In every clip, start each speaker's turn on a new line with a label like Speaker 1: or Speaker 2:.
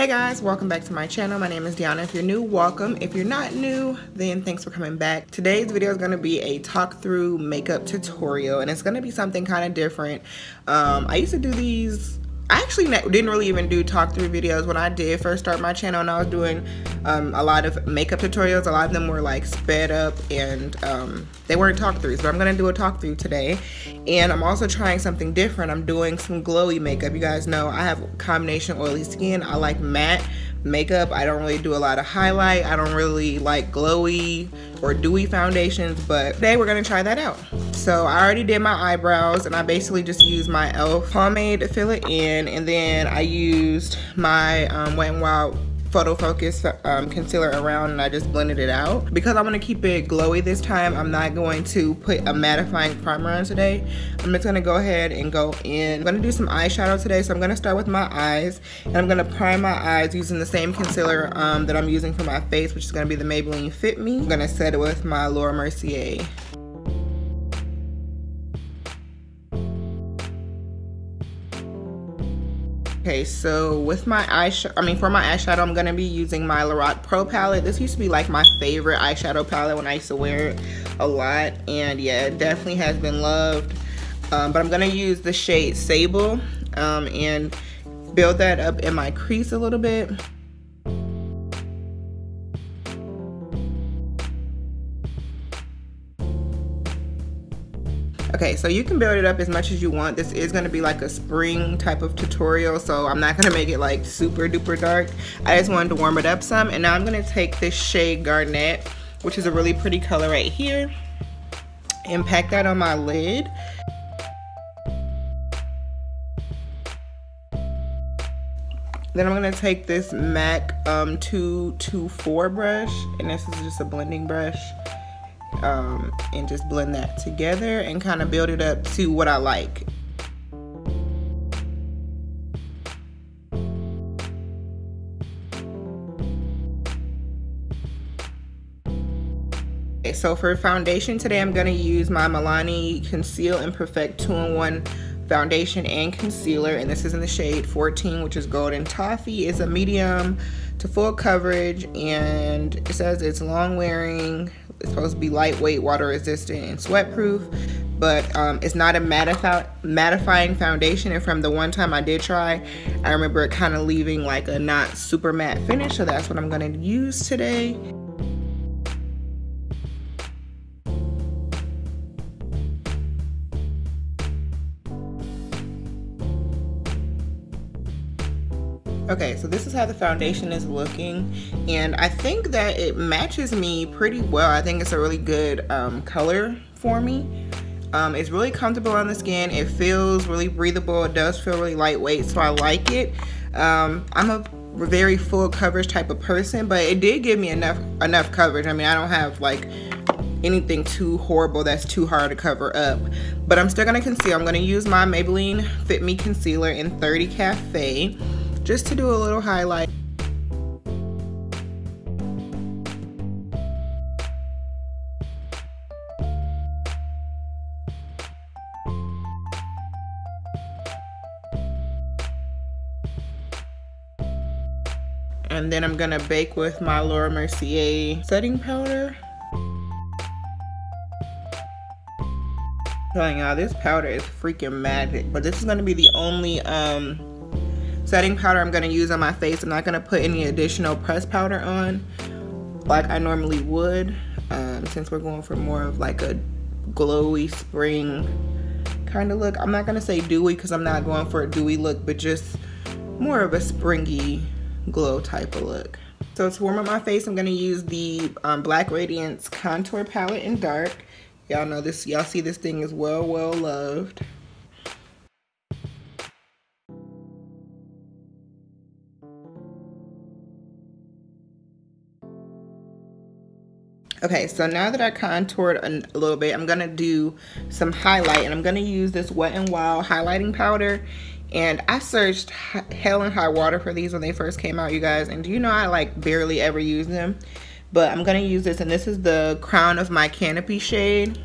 Speaker 1: Hey guys, welcome back to my channel. My name is Deonna. If you're new, welcome. If you're not new, then thanks for coming back. Today's video is going to be a talk through makeup tutorial, and it's going to be something kind of different. I used to do these. I actually didn't really even do talk through videos when I did first start my channel, and I was doing a lot of makeup tutorials. A lot of them were like sped up and they weren't talk throughs, but I'm gonna do a talk through today. And I'm also trying something different. I'm doing some glowy makeup. You guys know I have combination oily skin. I like matte makeup. I don't really do a lot of highlight. I don't really like glowy or dewy foundations, but today we're gonna try that out. So I already did my eyebrows, and I basically just used my e.l.f. pomade to fill it in, and then I used my Wet n Wild Photo Focus concealer around, and I just blended it out. Because I want to keep it glowy this time, I'm not going to put a mattifying primer on today. I'm just going to go ahead and go in. I'm going to do some eyeshadow today, so I'm going to start with my eyes, and I'm going to prime my eyes using the same concealer that I'm using for my face, which is going to be the Maybelline Fit Me. I'm going to set it with my Laura Mercier. Okay, so with my for my eyeshadow, I'm gonna be using my Lorac Pro palette. This used to be like my favorite eyeshadow palette when I used to wear it a lot, and yeah, it definitely has been loved. But I'm gonna use the shade Sable and build that up in my crease a little bit. Okay, so you can build it up as much as you want. This is gonna be like a spring type of tutorial, so I'm not gonna make it like super duper dark. I just wanted to warm it up some, and now I'm gonna take this shade Garnet, which is a really pretty color right here, and pack that on my lid. Then I'm gonna take this MAC 224 brush, and this is just a blending brush. And just blend that together and kind of build it up to what I like. Okay, so for foundation today, I'm going to use my Milani Conceal and Perfect 2-in-1 foundation and concealer, and this is in the shade 14, which is Golden Toffee. It's a medium to full coverage, and it says it's long wearing. It's supposed to be lightweight, water resistant, and sweat proof, but it's not a mattifying foundation. And from the one time I did try, I remember it kind of leaving like a not super matte finish, so that's what I'm going to use today. Okay, so this is how the foundation is looking, and I think that it matches me pretty well. I think it's a really good color for me. It's really comfortable on the skin. It feels really breathable. It does feel really lightweight, so I like it. I'm a very full coverage type of person, but it did give me enough coverage. I mean, I don't have like anything too horrible that's too hard to cover up, but I'm still gonna conceal. I'm gonna use my Maybelline Fit Me concealer in 30 Cafe. Just to do a little highlight. And then I'm gonna bake with my Laura Mercier setting powder. Telling y'all, this powder is freaking magic, but this is gonna be the only setting powder I'm going to use on my face. I'm not going to put any additional pressed powder on like I normally would, since we're going for more of like a glowy spring kind of look. I'm not going to say dewy because I'm not going for a dewy look, but just more of a springy glow type of look. So to warm up my face, I'm going to use the Black Radiance Contour Palette in dark. Y'all know this, y'all see this thing is well loved. Okay, so now that I contoured a little bit, I'm gonna do some highlight, and I'm gonna use this Wet n Wild highlighting powder. And I searched hell and high water for these when they first came out, you guys, and do you know I like barely ever use them, but I'm gonna use this, and this is the Crown of My Canopy shade.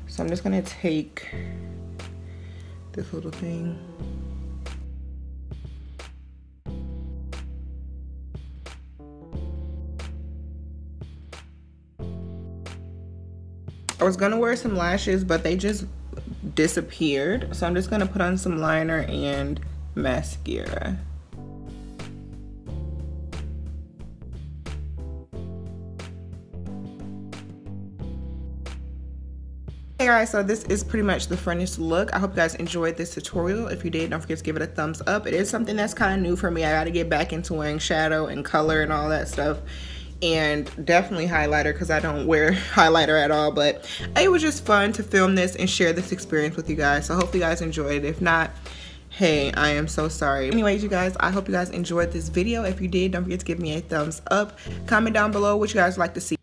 Speaker 1: So I'm just gonna take this little thing was gonna wear some lashes, but they just disappeared. So I'm just gonna put on some liner and mascara. Hey guys, so this is pretty much the finished look. I hope you guys enjoyed this tutorial. If you did, don't forget to give it a thumbs up. It is something that's kind of new for me. I got to get back into wearing shadow and color and all that stuff, and definitely highlighter because I don't wear highlighter at all. But it was just fun to film this and share this experience with you guys. So I hope you guys enjoyed it. If not, hey, I am so sorry. Anyways, you guys, I hope you guys enjoyed this video. If you did, don't forget to give me a thumbs up. Comment down below what you guys would like to see